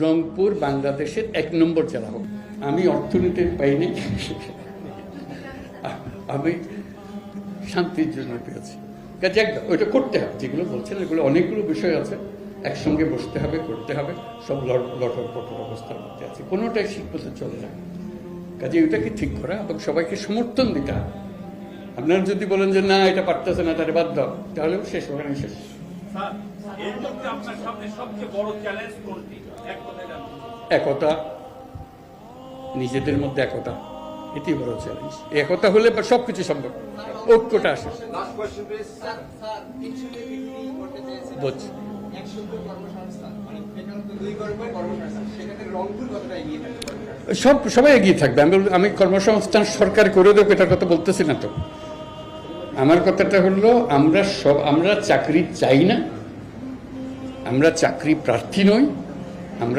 রংপুর বাংলাদেশের 1 নম্বর জেলা হোক। আমি অর্থনীতির পাইনি, আমি শান্তির জন্য পেয়েছি। কাজে ওইটা করতে হবে, যেগুলো বলছেন এগুলো অনেকগুলো বিষয় আছে, একসঙ্গে বসতে হবে, করতে হবে, সব লটর পটর অবস্থার মধ্যে আছে, কোনোটাই ঠিক মতো চলে যায়। কাজে ওইটাকে ঠিক করা এবং সবাইকে সমর্থন দিতে হবে। আপনারা যদি বলেন যে না এটা পারতেছে না, তাহলে বাদ দাও, তাহলেও শেষ, ওখানে শেষ। একতা, নিজেদের মধ্যে একতা, এটি বড় চ্যালেঞ্জ। একতা হলে সবকিছু সম্ভব, ঐক্যটা আসে। বুঝছি, সবাই এগিয়ে থাকবে। আমি কর্মসংস্থান সরকার করে দেবো এটার কথা বলতেছি না তো। আমার কথাটা হলো আমরা চাকরি চাই না, আমরা চাকরি প্রার্থী নই, আমরা